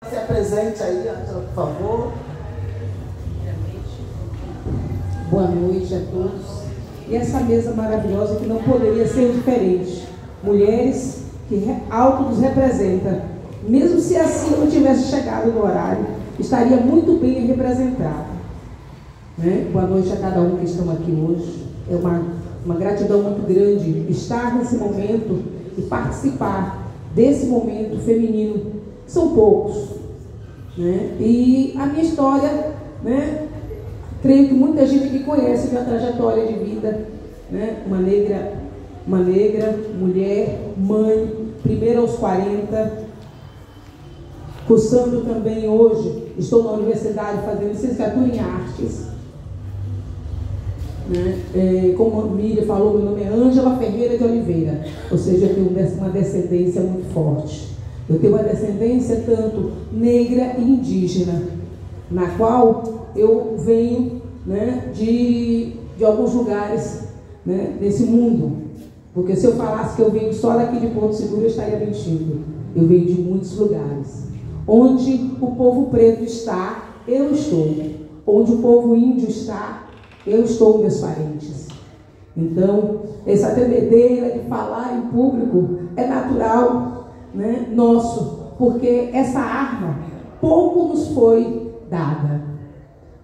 Se apresente aí, Ângela, por favor. Boa noite a todos. E essa mesa maravilhosa que não poderia ser diferente. Mulheres que algo nos representa. Mesmo se assim não tivesse chegado no horário, estaria muito bem representada. Né? Boa noite a cada um que estão aqui hoje. É uma gratidão muito grande estar nesse momento e participar desse momento feminino. São poucos. Né? E a minha história, né? Creio que muita gente que conhece minha trajetória de vida, né? Uma negra, mulher, mãe, primeiro aos 40, cursando também hoje, estou na universidade fazendo licenciatura em artes. Né? Como a Miriam falou, meu nome é Ângela Ferreira de Oliveira, ou seja, eu tenho uma descendência muito forte. Eu tenho uma descendência tanto negra e indígena, na qual eu venho, né, de alguns lugares, né, desse mundo. Porque se eu falasse que eu venho só daqui de Porto Seguro, eu estaria mentindo. Eu venho de muitos lugares. Onde o povo preto está, eu estou. Onde o povo índio está, eu estou, meus parentes. Então, essa tremedeira de falar em público é natural, né, nosso, porque essa arma pouco nos foi dada,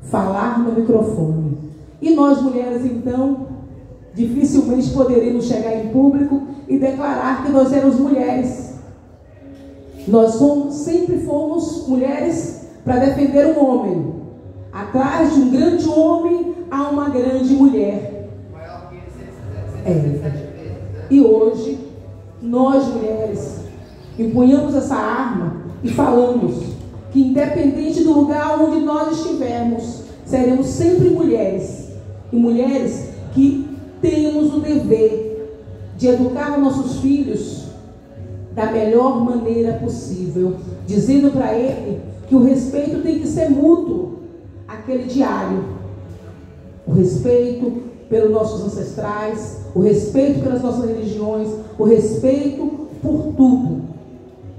falar no microfone. E nós mulheres, então, dificilmente poderíamos chegar em público e declarar que nós éramos mulheres. Nós sempre fomos mulheres para defender um homem. Atrás de um grande homem há uma grande mulher. E hoje, nós mulheres empunhamos essa arma e falamos que, independente do lugar onde nós estivermos, seremos sempre mulheres. E mulheres que temos o dever de educar nossos filhos da melhor maneira possível, dizendo para ele que o respeito tem que ser mútuo, aquele diário. O respeito pelos nossos ancestrais, o respeito pelas nossas religiões, o respeito por tudo.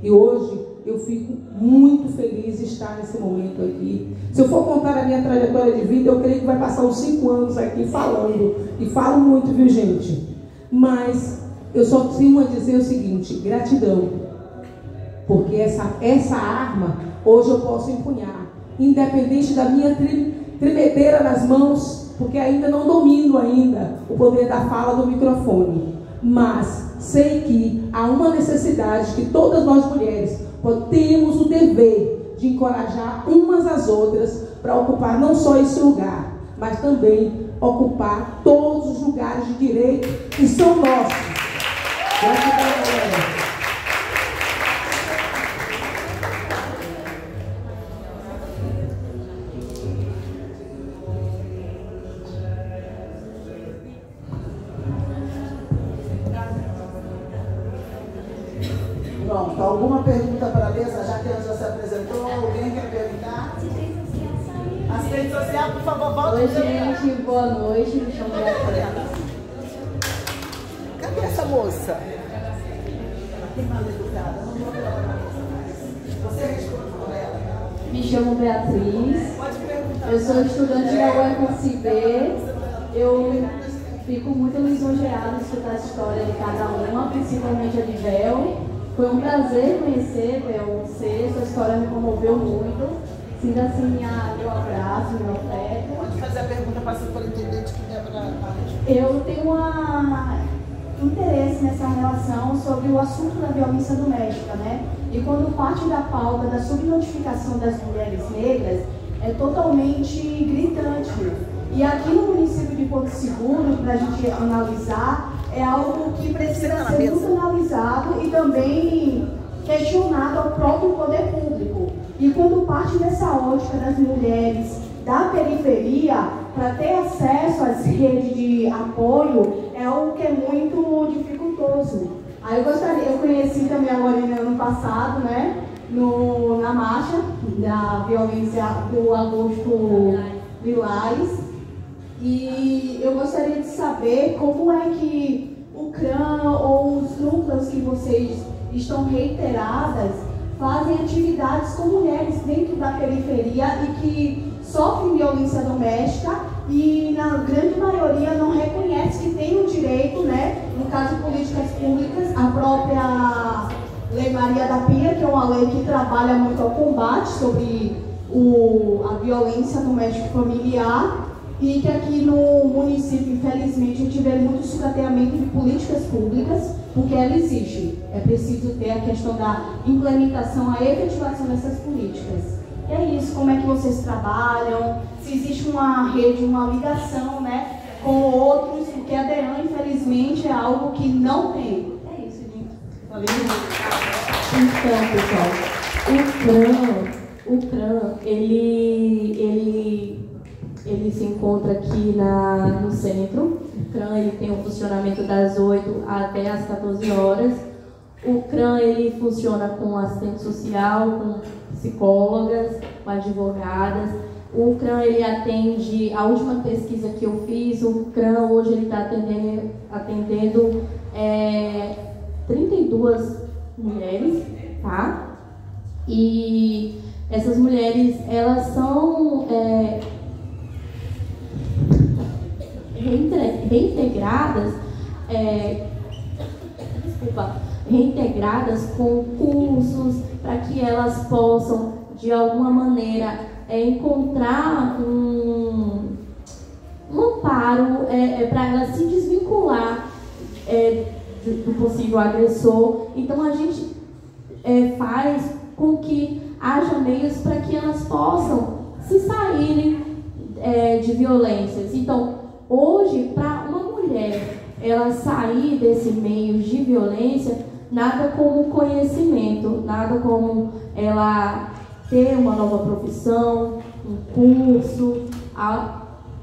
E hoje eu fico muito feliz de estar nesse momento aqui. Se eu for contar a minha trajetória de vida, eu creio que vai passar uns 5 anos aqui falando. E falo muito, viu, gente? Mas eu só tenho a dizer o seguinte: gratidão. Porque essa arma, hoje eu posso empunhar. Independente da minha tremedeira nas mãos, porque ainda não domino o poder da fala do microfone. Mas sei que há uma necessidade que todas nós mulheres temos o dever de encorajar umas às outras para ocupar não só esse lugar, mas também ocupar todos os lugares de direito que são nossos. Gratidão, galera. Pronto, alguma pergunta para a mesa, já que a Ângela se apresentou? Alguém quer perguntar? Assistente social, por favor, volta. Oi, gente, boa noite. Me chamo Beatriz. Cadê essa moça? Tem mal educada, não vou ver ela. Você responde por ela. Me chamo Beatriz. Pode perguntar. Eu sou estudante da UFCB. Eu fico muito lisonjeada de escutar a história de cada uma, principalmente a de Bel. Foi um prazer conhecer você, sua história me comoveu muito. Sinta assim meu abraço, meu afeto. Pode fazer a pergunta para a superintendente que Débora. Eu tenho um interesse nessa relação sobre o assunto da violência doméstica, né? E quando parte da pauta da subnotificação das mulheres negras, é totalmente gritante. E aqui no município de Porto Seguro, para a gente analisar, é algo que precisa ser muito analisado e também questionado ao próprio poder público. E quando parte dessa ótica das mulheres da periferia, para ter acesso às redes de apoio, é algo que é muito dificultoso. Aí eu conheci também a Lorena ano passado, né, na marcha da violência do agosto Lilás. E eu gostaria de saber como é que o CRAM ou os núcleos que vocês estão reiteradas fazem atividades com mulheres dentro da periferia e que sofrem violência doméstica e, na grande maioria, não reconhece que tem o direito, né, no caso políticas públicas, a própria Lei Maria da Penha, que é uma lei que trabalha muito ao combate sobre a violência doméstica familiar, e que aqui no município, infelizmente, a gente vê muito sucateamento de políticas públicas, porque ela existe. É preciso ter a questão da implementação, a efetivação dessas políticas. E é isso, como é que vocês trabalham, se existe uma rede, uma ligação, né, com outros, porque a DEAN, infelizmente, é algo que não tem. É isso, gente. Valeu. Então, pessoal, o CRAN, ele se encontra aqui no centro. O CRAN ele tem um funcionamento das 8 até as 14 horas. O CRAN ele funciona com assistente social, com psicólogas, com advogadas. O CRAN ele atende, a última pesquisa que eu fiz, o CRAN hoje ele está atendendo 32 mulheres, tá? E essas mulheres, elas são reintegradas com cursos para que elas possam, de alguma maneira, encontrar um amparo para elas se desvincular do possível agressor. Então, a gente faz com que haja meios para que elas possam se saírem de violências. Então, hoje, para uma mulher ela sair desse meio de violência, nada como conhecimento, nada como ela ter uma nova profissão, um curso,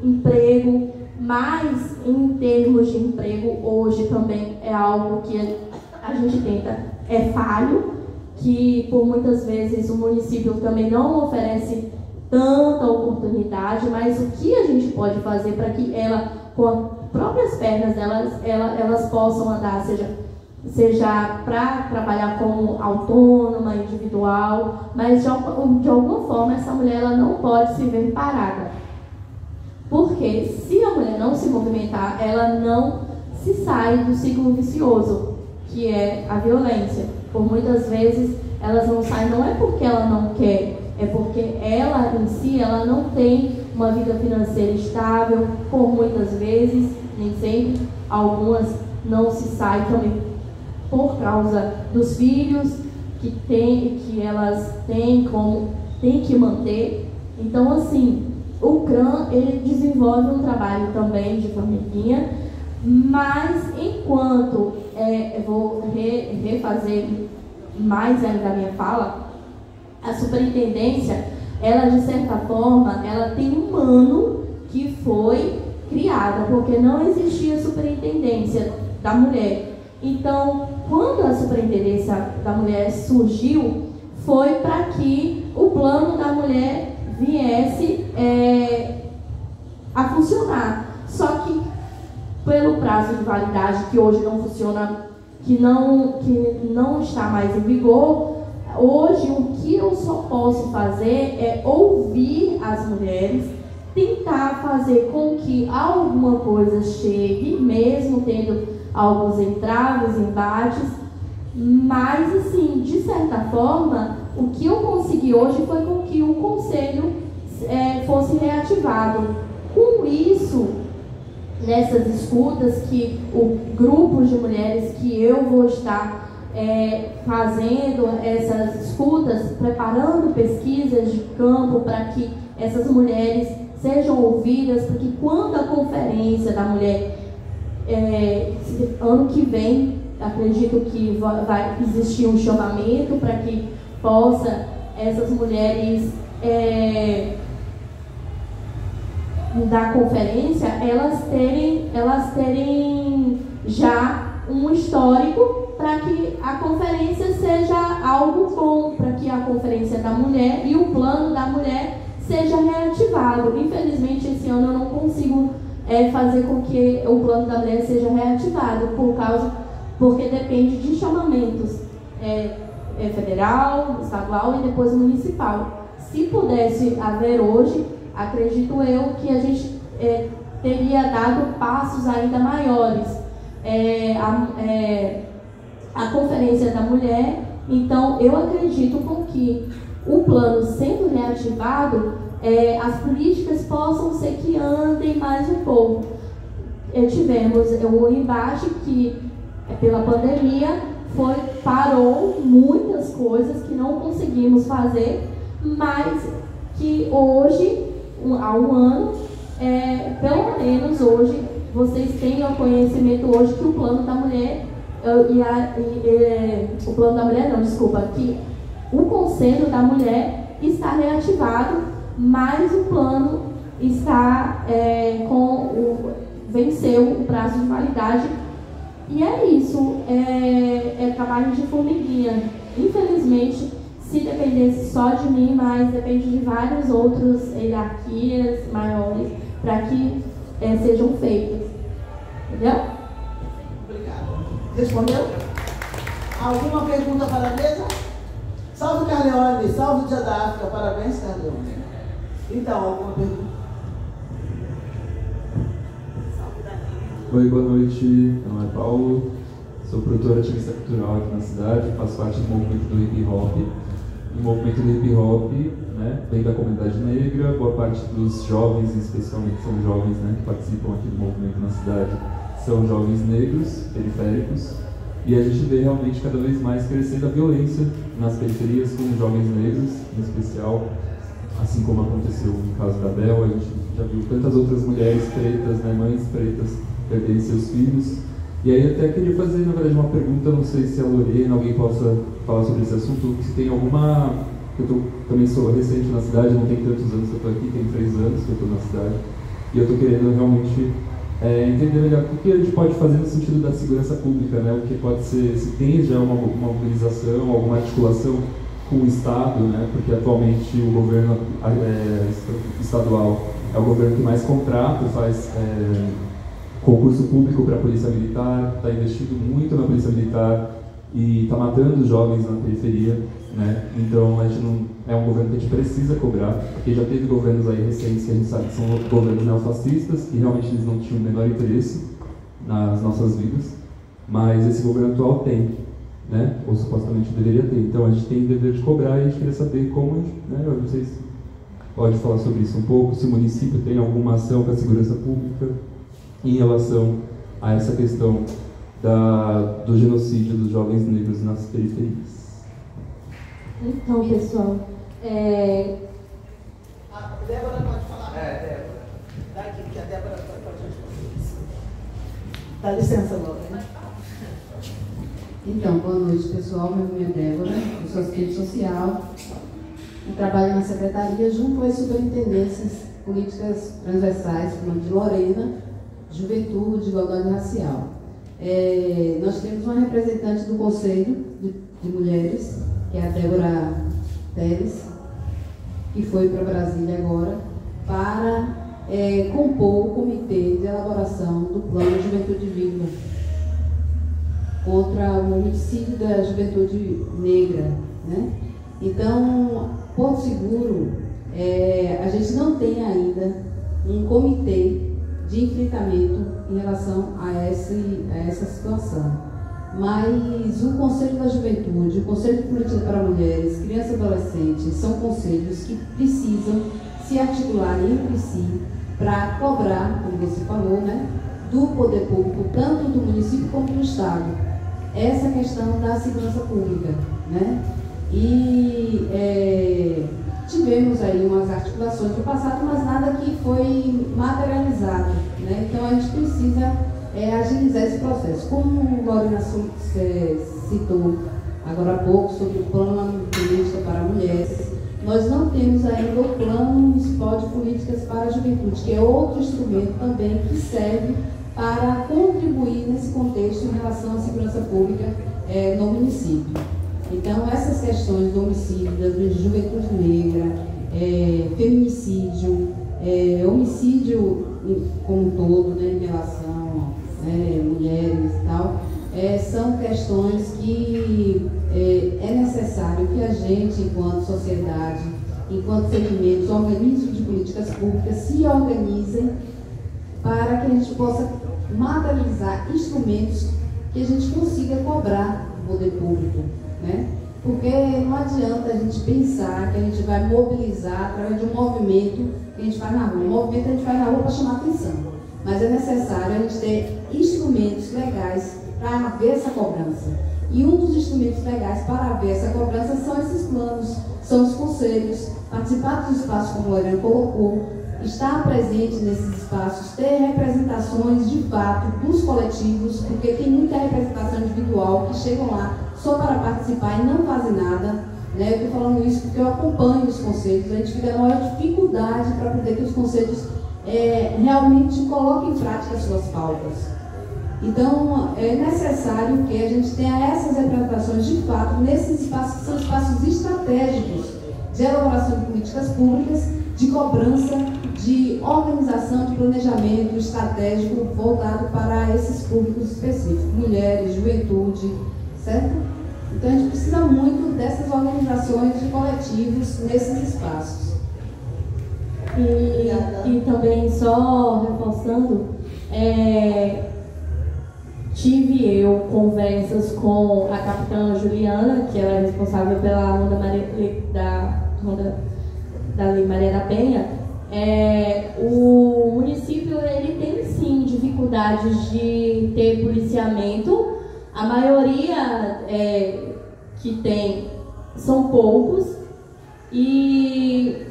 emprego. Mas, em termos de emprego, hoje também é algo que a gente tenta, é falho, que por muitas vezes o município também não oferece tanta oportunidade, mas o que a gente pode fazer para que ela, com as próprias pernas, elas possam andar, seja para trabalhar como autônoma, individual, mas de alguma forma essa mulher ela não pode se ver parada. Porque se a mulher não se movimentar, ela não se sai do ciclo vicioso, que é a violência. Por muitas vezes elas não saem, não é porque ela não quer, é porque ela em si ela não tem uma vida financeira estável, por muitas vezes, nem sempre, algumas não se saem também por causa dos filhos que elas têm que manter. Então, assim, o CRAN ele desenvolve um trabalho também de família, mas enquanto vou refazer mais ainda a minha fala, a superintendência, ela de certa forma, ela tem um ano que foi criada, porque não existia superintendência da mulher. Então, quando a superintendência da mulher surgiu, foi para que o plano da mulher viesse a funcionar. Só que pelo prazo de validade que hoje não funciona, que não está mais em vigor, hoje o que eu só posso fazer é ouvir as mulheres, tentar fazer com que alguma coisa chegue, mesmo tendo alguns entraves, embates, mas assim, de certa forma, o que eu consegui hoje foi com que o conselho fosse reativado. Com isso, nessas escutas, que o grupo de mulheres que eu vou estar fazendo essas escutas, preparando pesquisas de campo para que essas mulheres sejam ouvidas, para que quando a conferência da mulher, ano que vem, acredito que vai existir um chamamento para que possa essas mulheres da conferência, elas terem já um histórico para que a conferência seja algo bom, para que a conferência da mulher e o plano da mulher seja reativado. Infelizmente, esse ano eu não consigo fazer com que o plano da mulher seja reativado, porque depende de chamamentos federal, estadual e depois municipal. Se pudesse haver hoje, acredito eu que a gente teria dado passos ainda maiores. A Conferência da Mulher, então eu acredito com que o plano sendo reativado, as políticas possam ser que andem mais um pouco. Tivemos o embate que, pela pandemia, parou muitas coisas que não conseguimos fazer, mas que hoje, há um ano, pelo menos hoje, vocês tenham conhecimento hoje que o plano da mulher, o plano da mulher não, desculpa, que o Conselho da Mulher está reativado, mas o plano está venceu o prazo de validade. E é isso, é trabalho de formiguinha. Infelizmente, se dependesse só de mim, mas depende de várias outras hierarquias maiores para que sejam feitas. Entendeu? Obrigada. Respondeu? Alguma pergunta para a mesa? Salve Carleone, salve Dia da África, parabéns Carleone. Então, alguma pergunta? Salve Danilo. Oi, boa noite, meu nome é Paulo, sou produtor ativista cultural aqui na cidade, faço parte do movimento do hip hop. O movimento do hip hop, né, vem da comunidade negra, boa parte dos jovens, especialmente são jovens, né, que participam aqui do movimento na cidade, são jovens negros, periféricos, e a gente vê realmente cada vez mais crescendo a violência nas periferias com os jovens negros, em especial, assim como aconteceu no caso da Bel, a gente já viu tantas outras mulheres pretas, né, mães pretas, perderem seus filhos. E aí até queria fazer, na verdade, uma pergunta, não sei se a Lorena, alguém possa falar sobre esse assunto, se tem alguma... Eu também sou recente na cidade, não tem tantos anos que eu estou aqui, tem 3 anos que eu estou na cidade, e eu estou querendo realmente entender melhor o que a gente pode fazer no sentido da segurança pública, né? O que pode ser, se tem já uma mobilização, alguma articulação com o Estado, né? Porque atualmente o governo estadual é o governo que mais contrata, faz concurso público para a Polícia Militar, está investindo muito na Polícia Militar e está matando os jovens na periferia, né? Então a gente não é um governo que a gente precisa cobrar, porque já teve governos aí recentes que a gente sabe que são governos neofascistas, que realmente eles não tinham o menor interesse nas nossas vidas, mas esse governo atual tem, né? Ou supostamente deveria ter. Então a gente tem o dever de cobrar e a gente queria saber como, né? Eu não sei se pode falar sobre isso um pouco, se o município tem alguma ação com a segurança pública em relação a essa questão do genocídio dos jovens negros nas periferias. Então, pessoal, A Débora pode falar? Débora. Dá aqui, que a Débora pode responder. Dá licença, Laura. Então, boa noite, pessoal. Meu nome é Débora, eu sou assistente social e trabalho na Secretaria junto às superintendências políticas transversais, como a de Lorena, Juventude, Igualdade Racial. Nós temos uma representante do Conselho de Mulheres, que é a Débora Teles, que foi para Brasília agora, para compor o comitê de elaboração do Plano Juventude Viva contra o homicídio da juventude negra, né? Então, Porto Seguro, a gente não tem ainda um comitê de enfrentamento em relação a essa situação. Mas o Conselho da Juventude, o Conselho de Política para Mulheres, Crianças e Adolescentes, são conselhos que precisam se articularem entre si para cobrar, como você falou, né, do poder público, tanto do município como do Estado, essa questão da segurança pública, né? E tivemos aí umas articulações no passado, mas nada que foi materializado, né? Então a gente precisa agilizar esse processo. Como o Lorena citou agora há pouco sobre o Plano de Política para Mulheres, nós não temos ainda o Plano Municipal de Políticas para a Juventude, que é outro instrumento também que serve para contribuir nesse contexto em relação à segurança pública no município. Então, essas questões do homicídio, da juventude negra, feminicídio, homicídio como um todo, né, em relação a mulheres e tal, são questões que é necessário enquanto segmentos, organismos de políticas públicas, se organizem para que a gente possa materializar instrumentos que a gente consiga cobrar do poder público, né? Porque não adianta a gente pensar que a gente vai mobilizar através de um movimento que a gente faz na rua. O movimento a gente faz na rua para chamar atenção, mas é necessário a gente ter instrumentos legais para haver essa cobrança. E um dos instrumentos legais para haver essa cobrança são esses planos, são os conselhos, participar dos espaços como a Lorena colocou, estar presente nesses espaços, ter representações de fato dos coletivos, porque tem muita representação individual que chegam lá só para participar e não fazem nada, né? Eu estou falando isso porque eu acompanho os conselhos, a gente fica na maior dificuldade para poder que os conselhos realmente coloquem em prática as suas pautas. Então, é necessário que a gente tenha essas representações de fato nesses espaços que são espaços estratégicos de elaboração de políticas públicas, de cobrança, de organização, de planejamento estratégico voltado para esses públicos específicos, mulheres, juventude, certo? Então, a gente precisa muito dessas organizações de coletivos nesses espaços. E também, só reforçando, tive eu conversas com a capitã Juliana, que ela é responsável pela Ronda da Lei Maria da Penha. O município ele tem sim dificuldades de ter policiamento. A maioria que tem são poucos e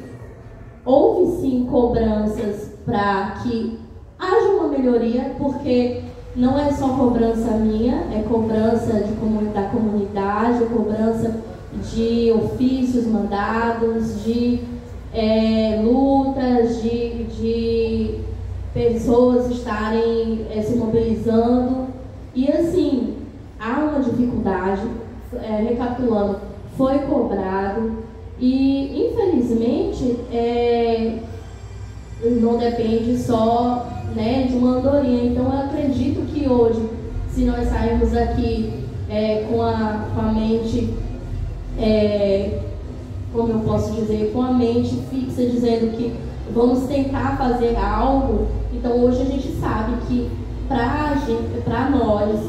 houve sim cobranças para que haja uma melhoria, porque não é só cobrança minha, é cobrança da comunidade, é cobrança de ofícios mandados, de lutas, de pessoas estarem se mobilizando. E assim, há uma dificuldade, recapitulando, foi cobrado e infelizmente não depende só, né, de uma andorinha. Então eu acredito que hoje, se nós sairmos aqui com a mente, como eu posso dizer, com a mente fixa, dizendo que vamos tentar fazer algo, então hoje a gente sabe que para nós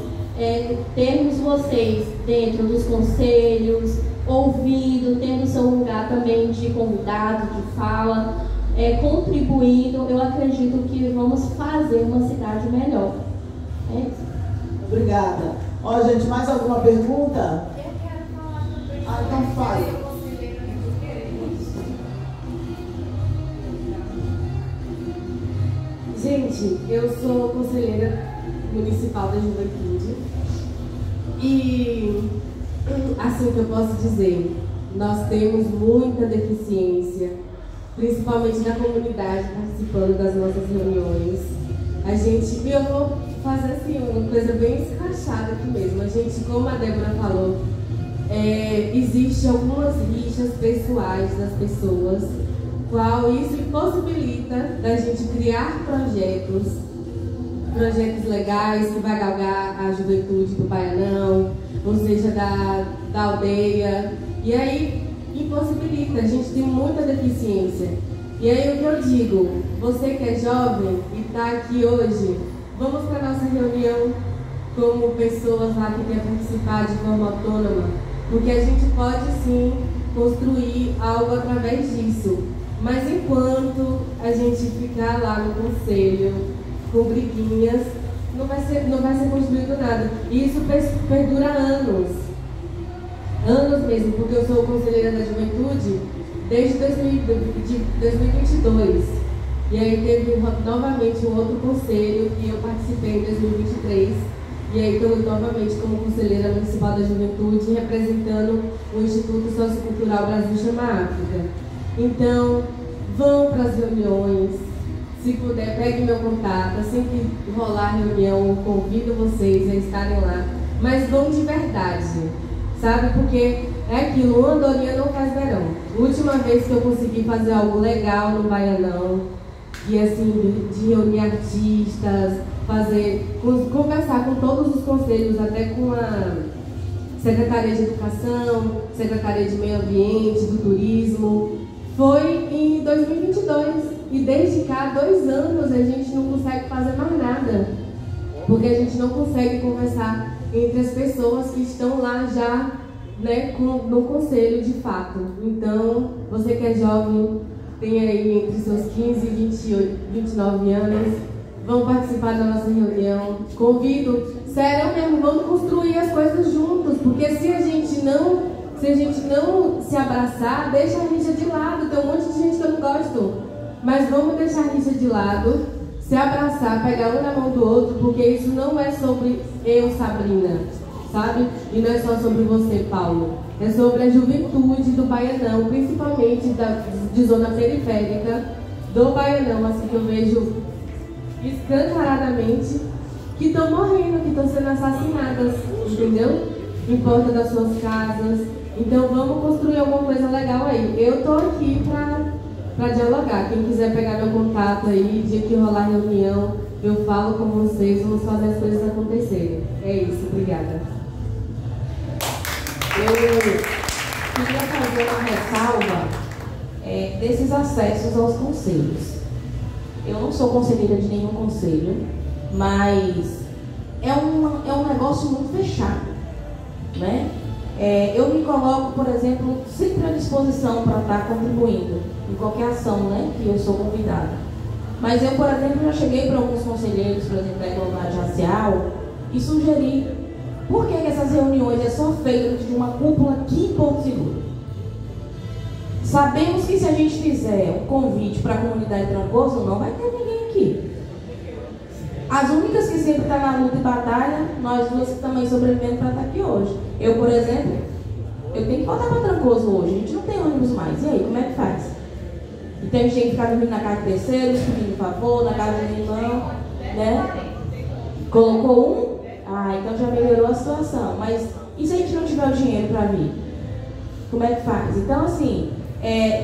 termos vocês dentro dos conselhos, ouvindo, tendo seu lugar também de convidado, de fala, contribuindo, eu acredito que vamos fazer uma cidade melhor. É isso. Obrigada. Ó, gente, mais alguma pergunta? Eu quero falar também. Então fale. Gente, eu sou conselheira municipal da juventude e, assim, o que eu posso dizer, nós temos muita deficiência, principalmente na comunidade, participando das nossas reuniões. Eu vou fazer assim, uma coisa bem escrachada aqui mesmo. A gente, como a Débora falou, existe algumas rixas pessoais das pessoas, qual isso impossibilita da gente criar projetos legais que vai galgar a juventude do Baianão, ou seja, da aldeia. E aí impossibilita, a gente tem muita deficiência. E aí o que eu digo, você que é jovem e está aqui hoje, vamos para a nossa reunião como pessoas lá que querem participar de forma autônoma, porque a gente pode sim construir algo através disso. Mas enquanto a gente ficar lá no conselho com briguinhas, não vai ser construído nada. E isso perdura anos. Anos mesmo, porque eu sou conselheira da juventude desde 2022. E aí teve novamente um outro conselho e eu participei em 2023. E aí estou novamente como conselheira municipal da juventude, representando o Instituto Sociocultural Brasil Chama África. Então, vão para as reuniões, se puder, pegue meu contato, assim que rolar a reunião, eu convido vocês a estarem lá, mas vão de verdade, sabe? Porque é aquilo, uma andorinha não faz verão. A última vez que eu consegui fazer algo legal no Baianão, e assim, de reunir artistas, conversar com todos os conselhos, até com a Secretaria de Educação, Secretaria de Meio Ambiente, do Turismo, foi em 2022. E desde cá, 2 anos, a gente não consegue fazer mais nada. Porque a gente não consegue conversar entre as pessoas que estão lá já, né, no conselho de fato. Então, você que é jovem, tem aí entre seus 15 e 29 anos, vão participar da nossa reunião. Convido, sério mesmo, vamos construir as coisas juntos, porque se a gente não se abraçar, deixa a rixa de lado. Tem um monte de gente que eu não gosto, mas vamos deixar a rixa de lado, se abraçar, pegar um na mão do outro, porque isso não é sobre eu, Sabrina, sabe? E não é só sobre você, Paulo. É sobre a juventude do Baianão, principalmente de zona periférica do Baianão, assim que eu vejo escancaradamente, que estão morrendo, que estão sendo assassinadas, entendeu? Em porta das suas casas. Então vamos construir alguma coisa legal aí. Eu estou aqui para dialogar. Quem quiser pegar meu contato aí, dia que rolar reunião, eu falo com vocês, vamos fazer as coisas acontecerem. É isso, obrigada. Eu queria fazer uma ressalva desses acessos aos conselhos. Eu não sou conselheira de nenhum conselho, mas é um negócio muito fechado, né? Eu me coloco, por exemplo, sempre à disposição para estar contribuindo em qualquer ação, né, que eu sou convidada. Mas eu, por exemplo, já cheguei para alguns conselheiros, por exemplo, da igualdade racial, e sugeri por que essas reuniões é só feitas de uma cúpula aqui em Porto Seguro. Sabemos que se a gente fizer um convite para a comunidade Trancoso, não vai ter ninguém aqui. As únicas que sempre estão na luta e batalha, nós duas que também sobrevivemos para estar aqui hoje. Eu, por exemplo, eu tenho que voltar para Trancoso hoje, a gente não tem ônibus mais. E aí, como é que faz? Então a gente tem que ficar dormindo na casa de terceiros, pedindo favor, na casa do irmão, né? Colocou um? Então já melhorou a situação. Mas e se a gente não tiver o dinheiro para vir? Como é que faz? Então, assim,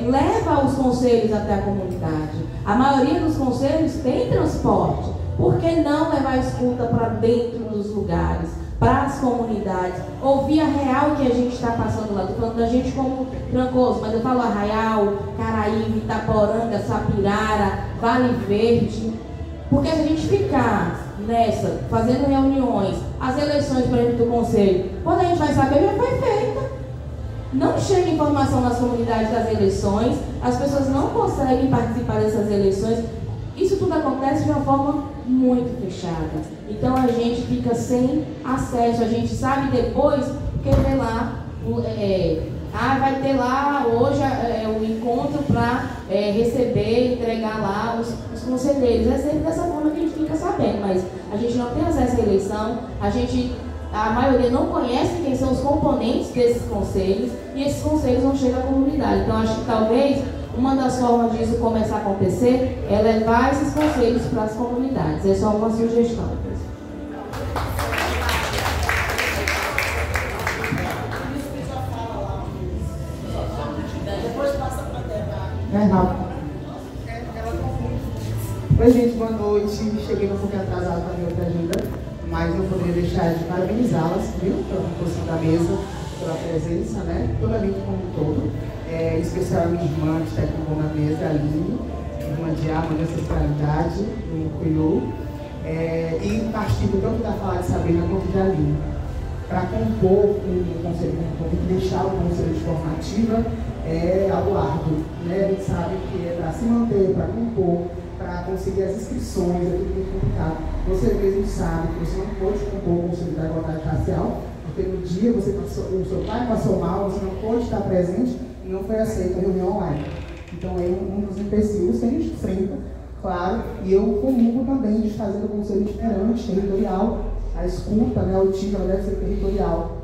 leva os conselhos até a comunidade. A maioria dos conselhos tem transporte. Por que não levar a escuta para dentro dos lugares, para as comunidades? Ouvir a real que a gente está passando lá. Estou falando da gente como Trancoso, mas eu falo Arraial, Caraíba, Itaporanga, Sapirara, Vale Verde. Porque se a gente ficar nessa, fazendo reuniões, as eleições, por exemplo, do conselho, quando a gente vai saber, já foi feita. Não chega informação nas comunidades das eleições, as pessoas não conseguem participar dessas eleições. Isso tudo acontece de uma forma muito fechada. Então a gente fica sem acesso, a gente sabe depois, porque vê lá, vai ter lá hoje o encontro para receber, entregar lá os conselheiros. É sempre dessa forma que a gente fica sabendo, mas a gente não tem acesso à eleição, a maioria não conhece quem são os componentes desses conselhos e esses conselhos não chegam à comunidade. Então acho que talvez uma das formas disso começar a acontecer é levar esses conselhos para as comunidades. É só uma sugestão. Depois passa para Débora. Oi, gente, boa noite. Cheguei um pouquinho atrasada para a minha outra agenda, mas não poderia deixar de parabenizá-las, viu, pela composição da mesa, pela presença, né? Toda a gente como um todo. Em especial a minha irmã, que está aqui com na mesa, a Aline, irmã de alma, de ancestralidade, no Cuiú, e partindo tanto da fala de Sabrina quanto de Aline. Para compor o conselho, deixar o conselho de formativa é algo árduo, né? A gente sabe que é para se manter, para compor, para conseguir as inscrições, é tudo muito complicado. Você mesmo sabe que você não pode compor o conselho da igualdade racial, porque no dia o seu pai passou mal, você não pode estar presente e não foi aceita a reunião online. Então é um dos empecilhos que a gente enfrenta, claro, e eu comungo também de fazer o conselho itinerante, territorial. A escuta, né, auditiva, ela deve ser territorial,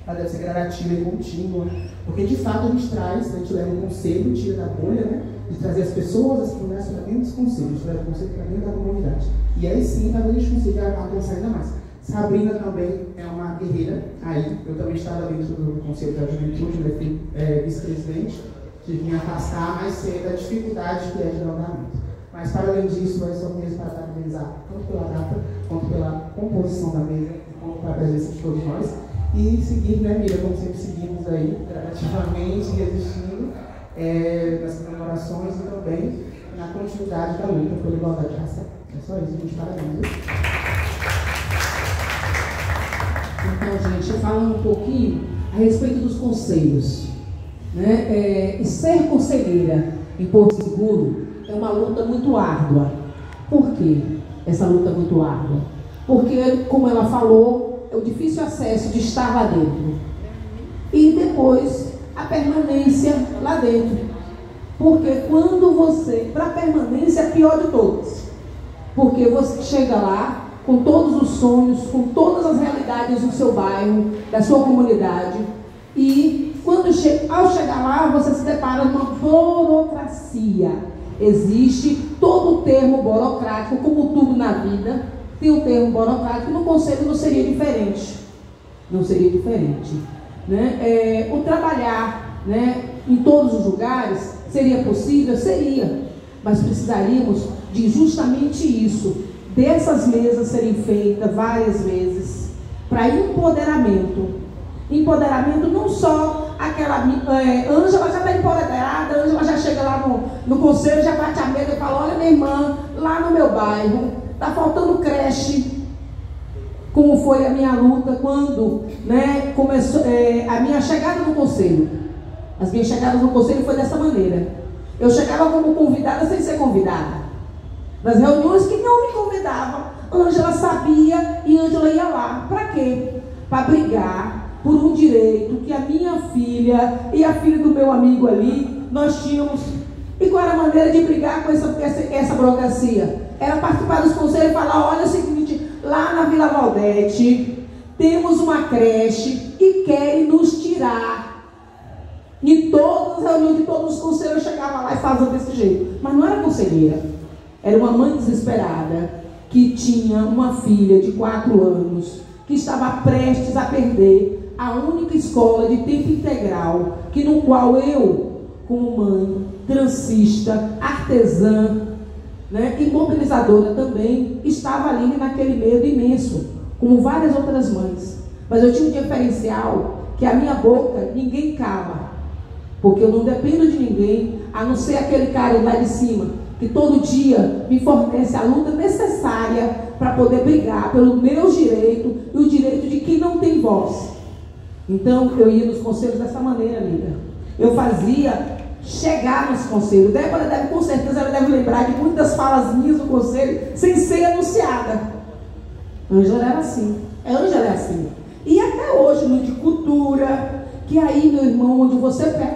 ela deve ser gradativa e contínua, porque de fato a gente traz, a gente leva o conselho, tira da bolha, né, de trazer as pessoas, as promessas para dentro dos conselhos, leva o conselho para dentro da comunidade. E aí sim, talvez a gente consiga alcançar ainda mais. Sabrina também é uma guerreira, aí eu também estava dentro do Conselho da Juventude, né, fui vice-presidente, tive que me afastar, mas sei da dificuldade que é de andamento. Mas, para além disso, é só mesmo para parabenizar tanto pela data, quanto pela composição da mesa, quanto pela presença de todos nós. E seguir, né, Mira, como sempre seguimos aí, gradativamente, resistindo, nas comemorações e também na continuidade da luta pela igualdade racial. É só isso, gente. Parabéns. Então, gente, falando um pouquinho a respeito dos conselhos, né? E ser conselheira em Porto Seguro é uma luta muito árdua. Por quê? Essa luta é muito árdua? Porque, como ela falou, é o difícil acesso de estar lá dentro. E depois, a permanência lá dentro. Porque quando você, para a permanência, é a pior de todas. Porque você chega lá com todos os sonhos, com todas as realidades do seu bairro, da sua comunidade. E ao chegar lá, você se depara com uma burocracia. Existe todo o termo burocrático, como tudo na vida, tem um termo burocrático. No conselho não seria diferente. Não seria diferente. Né? O trabalhar, né, em todos os lugares seria possível? Seria. Mas precisaríamos de justamente isso. Dessas mesas serem feitas várias vezes para empoderamento. Empoderamento não só aquela... Ângela já está empoderada, Ângela já chega lá no conselho, já bate a mesa e fala: olha, minha irmã, lá no meu bairro está faltando creche. Como foi a minha luta quando, né, começou a minha chegada no conselho. As minhas chegadas no conselho foi dessa maneira. Eu chegava como convidada sem ser convidada. Nas reuniões que não me convidavam, Ângela sabia e Ângela ia lá. Para quê? Para brigar por um direito que a minha filha e a filha do meu amigo ali, nós tínhamos. E qual era a maneira de brigar com essa burocracia? Era participar dos conselhos e falar: olha, é o seguinte, lá na Vila Valdete temos uma creche e querem nos tirar. Em todas as reuniões de todos os conselhos eu chegava lá e fazia desse jeito. Mas não era conselheira. Era uma mãe desesperada que tinha uma filha de 4 anos que estava prestes a perder a única escola de tempo integral, no qual eu, como mãe, transista, artesã, né, e mobilizadora também, estava ali naquele medo imenso, como várias outras mães. Mas eu tinha um diferencial que a minha boca ninguém cala, porque eu não dependo de ninguém, a não ser aquele cara lá de cima, que todo dia me fornece a luta necessária para poder brigar pelo meu direito e o direito de quem não tem voz. Então, eu ia nos conselhos dessa maneira, amiga. Eu fazia chegar nos conselhos. Débora com certeza, ela deve lembrar de muitas falas minhas no conselho sem ser anunciada. Ângela era assim. Ângela é assim. E até hoje, no de cultura, que aí, meu irmão, onde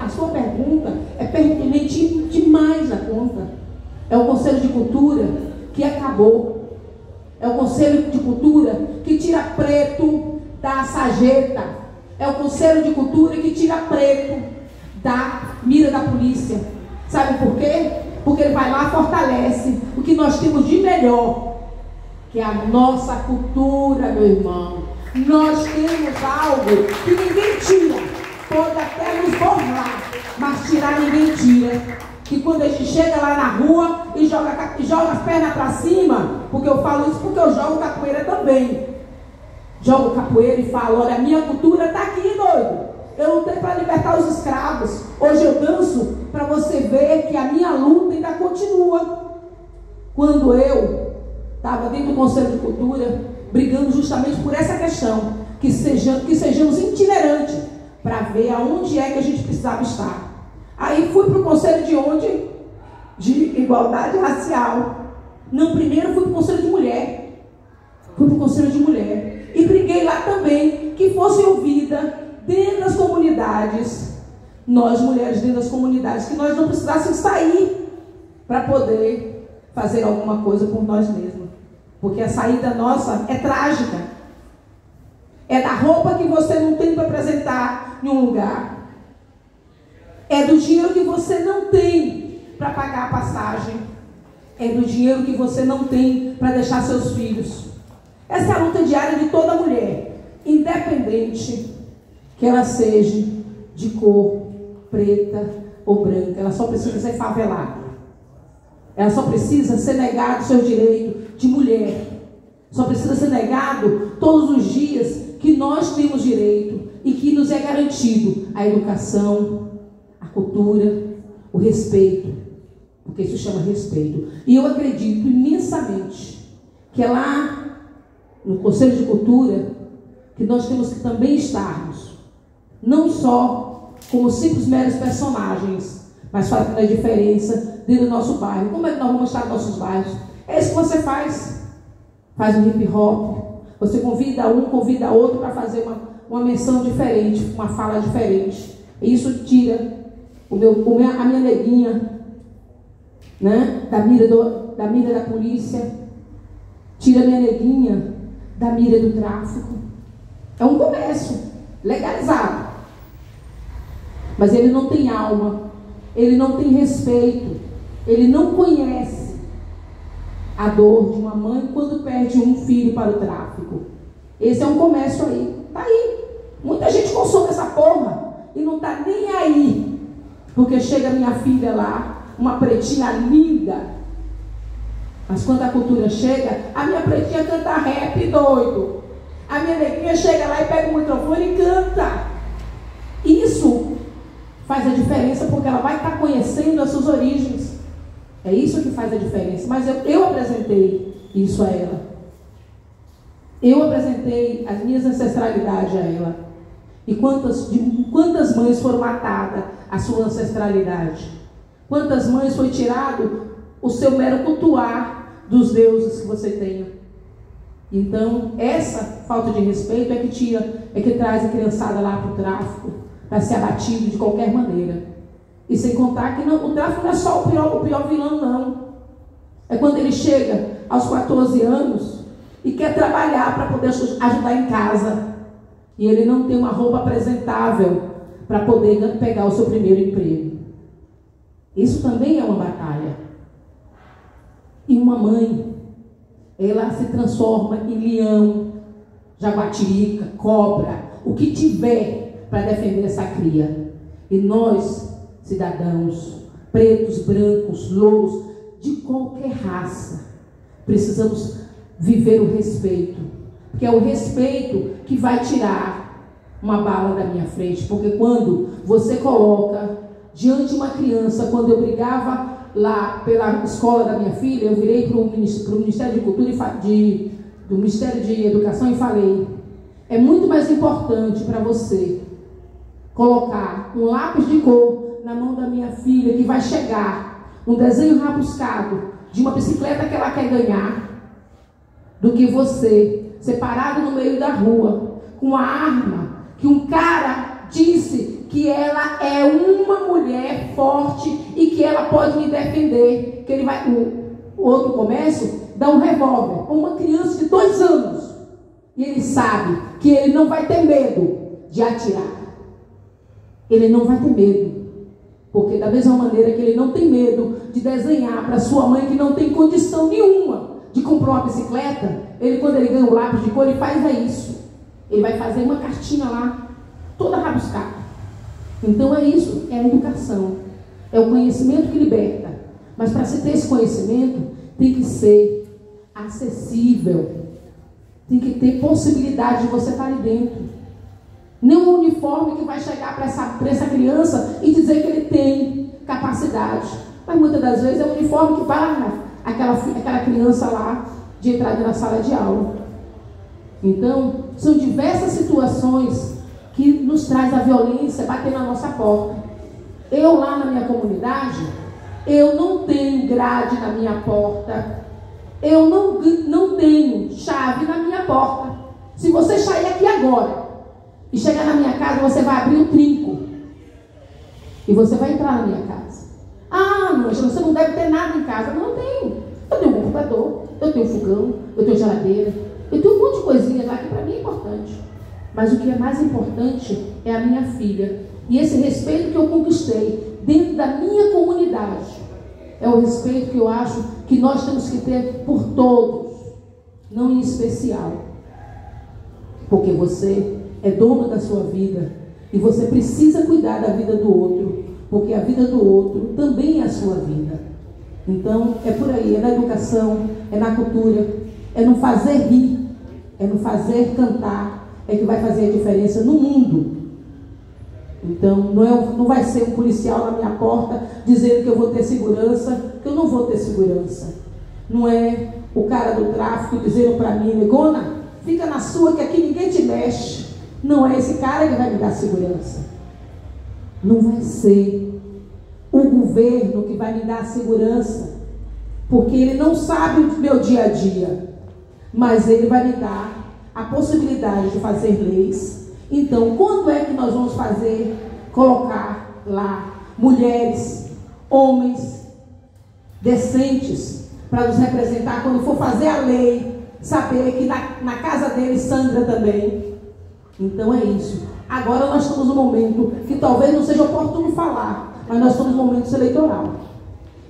a sua pergunta é pertinente demais na conta. É o Conselho de Cultura que acabou. É o Conselho de Cultura que tira preto da sarjeta. É o Conselho de Cultura que tira preto da mira da polícia. Sabe por quê? Porque ele vai lá e fortalece o que nós temos de melhor, que é a nossa cultura, meu irmão. Nós temos algo que ninguém tira. Pode até nos borrar, mas tirar ninguém tira. Que quando a gente chega lá na rua e joga as pernas para cima, porque eu falo isso porque eu jogo capoeira também. Jogo capoeira e falo: olha, a minha cultura está aqui, doido. Eu lutei para libertar os escravos. Hoje eu danço para você ver que a minha luta ainda continua. Quando eu estava dentro do Conselho de Cultura, brigando justamente por essa questão, que sejamos itinerantes, para ver aonde é que a gente precisava estar. Aí fui para o conselho de onde? De igualdade racial. Não, primeiro fui para o conselho de mulher. Fui para o conselho de mulher. E briguei lá também que fosse ouvida dentro das comunidades. Nós, mulheres dentro das comunidades, que nós não precisássemos sair para poder fazer alguma coisa por nós mesmos. Porque a saída nossa é trágica. É da roupa que você não tem para apresentar em um lugar. É do dinheiro que você não tem para pagar a passagem. É do dinheiro que você não tem para deixar seus filhos. Essa é a luta diária de toda mulher, independente que ela seja de cor preta ou branca. Ela só precisa ser favelada. Ela só precisa ser negado o seu direito de mulher. Só precisa ser negado todos os dias que nós temos direito e que nos é garantido a educação, a cultura, o respeito, porque isso chama respeito. E eu acredito imensamente que é lá no Conselho de Cultura que nós temos que também estarmos, não só como simples meros personagens, mas fazendo a diferença dentro do nosso bairro. Como é que nós vamos estar nos nossos bairros? É isso que você faz. Faz um hip hop, você convida um, convida outro para fazer uma menção diferente, uma fala diferente. E isso tira a minha neguinha, né, da mira da polícia, tira a minha neguinha da mira do tráfico. É um comércio legalizado, mas ele não tem alma, ele não tem respeito, ele não conhece a dor de uma mãe quando perde um filho para o tráfico. Esse é um comércio aí, tá aí. Muita gente consome essa porra e não tá nem aí, porque chega minha filha lá, uma pretinha linda, mas quando a cultura chega, a minha pretinha canta rap, doido. A minha neguinha chega lá e pega o microfone e canta. Isso faz a diferença, porque ela vai estar conhecendo as suas origens. É isso que faz a diferença. Mas eu apresentei isso a ela. Eu apresentei as minhas ancestralidades a ela. E quantas mães foram matadas a sua ancestralidade? Quantas mães foi tirado o seu mero cultuar dos deuses que você tenha? Então, essa falta de respeito é que traz a criançada lá para o tráfico, para ser abatido de qualquer maneira. E sem contar que o tráfico não é só o pior vilão, não. É quando ele chega aos 14 anos e quer trabalhar para poder ajudar em casa. E ele não tem uma roupa apresentável para poder pegar o seu primeiro emprego. Isso também é uma batalha. E uma mãe, ela se transforma em leão, jaguatirica, cobra, o que tiver para defender essa cria. E nós, cidadãos, pretos, brancos, louros, de qualquer raça, precisamos viver o respeito, porque é o respeito que vai tirar uma bala da minha frente. Porque quando você coloca diante de uma criança, quando eu brigava lá pela escola da minha filha, eu virei para o Ministério de Cultura do Ministério de Educação e falei: é muito mais importante para você colocar um lápis de cor na mão da minha filha, que vai chegar um desenho rabiscado de uma bicicleta que ela quer ganhar, do que você separado no meio da rua com uma arma que um cara disse que ela é uma mulher forte e que ela pode me defender, que ele vai, o outro comércio dá um revólver a uma criança de 2 anos e ele sabe que ele não vai ter medo de atirar. Ele não vai ter medo, porque da mesma maneira que ele não tem medo de desenhar para sua mãe, que não tem condição nenhuma de comprar uma bicicleta, quando ele ganha o lápis de cor, ele faz isso. Ele vai fazer uma cartinha lá, toda rabiscada. Então é isso, é a educação. É o conhecimento que liberta. Mas para se ter esse conhecimento, tem que ser acessível. Tem que ter possibilidade de você estar ali dentro. Não um uniforme que vai chegar para essa criança e dizer que ele tem capacidade. Mas muitas das vezes é um uniforme que barra aquela criança lá de entrada na sala de aula. Então, são diversas situações que nos traz a violência bater na nossa porta. Eu lá na minha comunidade, eu não tenho grade na minha porta. Eu não tenho chave na minha porta. Se você sair aqui agora e chegar na minha casa, você vai abrir o trinco e você vai entrar na minha casa. Ah, não, você não deve ter nada em casa. Não, eu tenho. Eu tenho um computador, eu tenho fogão, eu tenho geladeira, eu tenho um monte de coisinhas lá que para mim é importante. Mas o que é mais importante é a minha filha. E esse respeito que eu conquistei dentro da minha comunidade é o respeito que eu acho que nós temos que ter por todos, não em especial. Porque você é dono da sua vida e você precisa cuidar da vida do outro, porque a vida do outro também é a sua vida. Então, é por aí, é na educação, é na cultura, é no fazer rir, é no fazer cantar, é que vai fazer a diferença no mundo. Então, não vai ser um policial na minha porta dizendo que eu vou ter segurança, que eu não vou ter segurança. Não é o cara do tráfico dizendo para mim, negona, fica na sua que aqui ninguém te mexe. Não é esse cara que vai me dar segurança. Não vai ser o governo que vai me dar segurança, porque ele não sabe o meu dia a dia, mas ele vai me dar a possibilidade de fazer leis. Então, quando é que nós vamos colocar lá mulheres, homens decentes para nos representar quando for fazer a lei, saber que na casa dele sangra também? Então é isso. Agora nós estamos num momento que talvez não seja oportuno falar, mas nós estamos num momento eleitoral.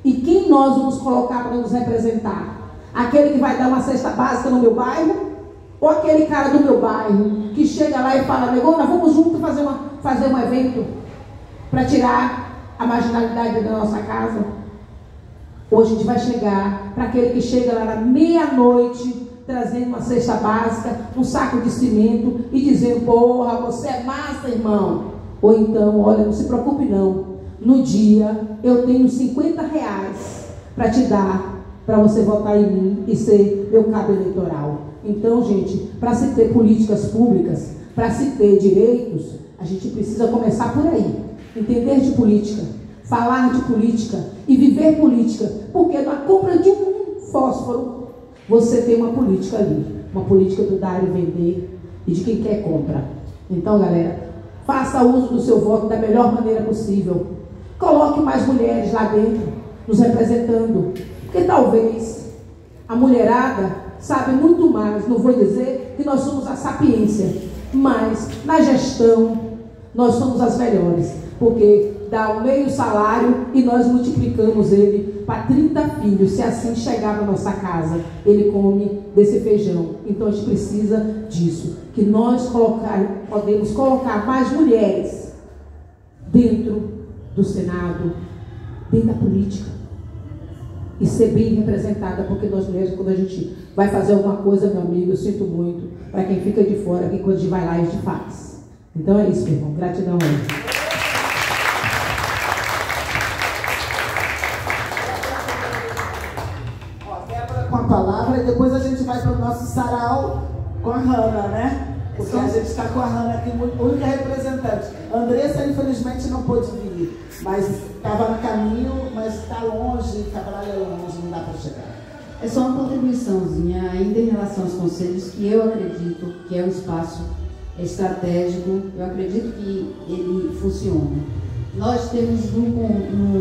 E quem nós vamos colocar para nos representar? Aquele que vai dar uma cesta básica no meu bairro? Ou aquele cara do meu bairro que chega lá e fala, negona, vamos juntos fazer um evento para tirar a marginalidade da nossa casa? Hoje a gente vai chegar para aquele que chega lá na meia-noite, trazendo uma cesta básica, um saco de cimento e dizendo, porra, você é massa, irmão. Ou então, olha, não se preocupe não, no dia eu tenho 50 reais para te dar, para você votar em mim e ser meu cabo eleitoral. Então, gente, para se ter políticas públicas, para se ter direitos, a gente precisa começar por aí. Entender de política, falar de política e viver política. Porque na compra de um fósforo, você tem uma política ali. Uma política do dar e vender e de quem quer compra. Então, galera, faça uso do seu voto da melhor maneira possível. Coloque mais mulheres lá dentro, nos representando. Porque talvez a mulherada sabe muito mais, não vou dizer que nós somos a sapiência, mas na gestão nós somos as melhores, porque dá o meio salário e nós multiplicamos ele para 30 filhos, se assim chegar na nossa casa, ele come desse feijão. Então a gente precisa disso, que nós podemos colocar mais mulheres dentro do Senado, dentro da política, e ser bem representada, porque nós mulheres, quando a gente vai fazer alguma coisa, meu amigo, eu sinto muito para quem fica de fora, que quando a gente vai lá, a gente faz. Então é isso, meu irmão. Gratidão aí. Com a palavra e depois a gente vai para o nosso sarau com a Hanna, né? Porque a gente está com a Hanna aqui, única representante. A Andressa, infelizmente, não pôde vir, mas estava no caminho, mas está longe, Cabral é longe, não dá para chegar. É só uma contribuiçãozinha, ainda em relação aos conselhos, que eu acredito que é um espaço estratégico, eu acredito que ele funciona. Nós temos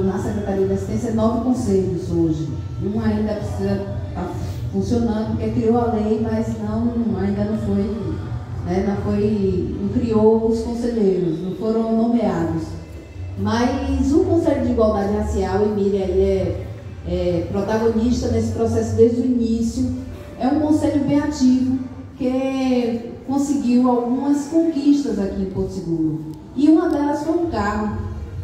na Secretaria de Assistência 9 conselhos hoje. Um ainda precisa estar funcionando, porque criou a lei, mas ainda não foi, né, não criou os conselheiros, não foram nomeados. Mas o Conselho de Igualdade Racial, Emília aí é protagonista nesse processo desde o início, é um conselho bem ativo, que conseguiu algumas conquistas aqui em Porto Seguro. E uma delas foi o carro.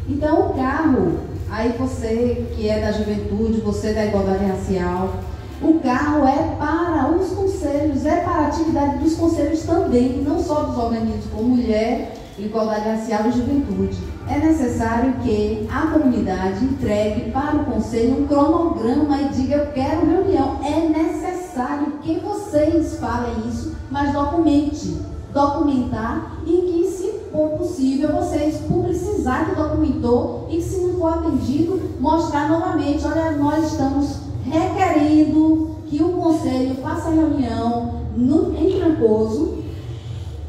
Então o carro, aí você que é da juventude, você da igualdade racial, o carro é para os conselhos, é para a atividade dos conselhos também, não só dos organismos como mulher, igualdade racial e juventude. É necessário que a comunidade entregue para o conselho um cronograma e diga, eu quero reunião. É necessário que vocês falem isso, mas documentar e que, se for possível, vocês publicizar que documentou e que, se não for atendido, mostrar novamente, olha, nós estamos requerendo que o conselho faça reunião em Trancoso.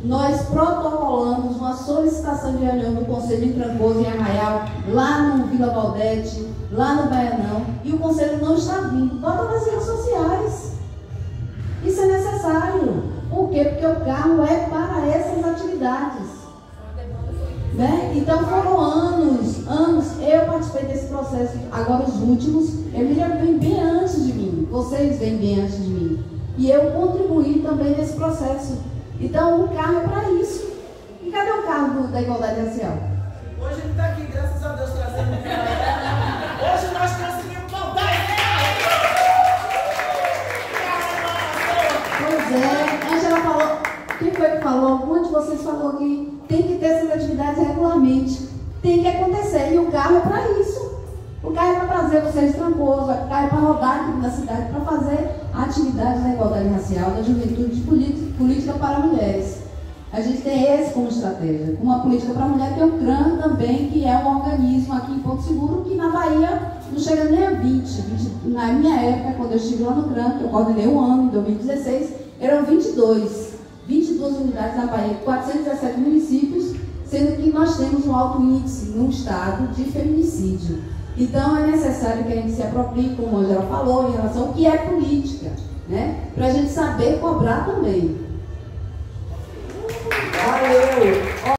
Nós protocolamos uma solicitação de reunião do Conselho em Trancoso, em Arraial, lá no Vila Valdete, lá no Baianão, e o Conselho não está vindo. Bota nas redes sociais. Isso é necessário. Por quê? Porque o carro é para essas atividades. Né? Então foram anos. Eu participei desse processo, agora os últimos. Emília vem bem antes de mim, vocês vêm bem antes de mim. E eu contribuí também nesse processo. Então, o carro é para isso. E cadê o carro da igualdade racial? Hoje ele está aqui, graças a Deus, trazendo. Hoje nós conseguimos voltar. Pois é, Angela falou. Quem foi que falou? Um de vocês falou que tem que ter essas atividades regularmente. efetivamente tem que acontecer. E o carro é para isso. O carro é para trazer vocês de Trancoso, o carro é para rodar aqui na cidade, para fazer atividades da igualdade racial, da juventude, de política para mulheres. A gente tem esse como estratégia, uma política para a mulher, tem o CRAM também, que é um organismo aqui em Porto Seguro, que na Bahia não chega nem a 20. Na minha época, quando eu estive lá no CRAM, que eu coordenei um ano, em 2016, eram 22 unidades na Bahia, 417 municípios, sendo que nós temos um alto índice no estado de feminicídio. Então é necessário que a gente se aproprie, como a Angela falou, em relação ao que é política, né? Para a gente saber cobrar também. Valeu!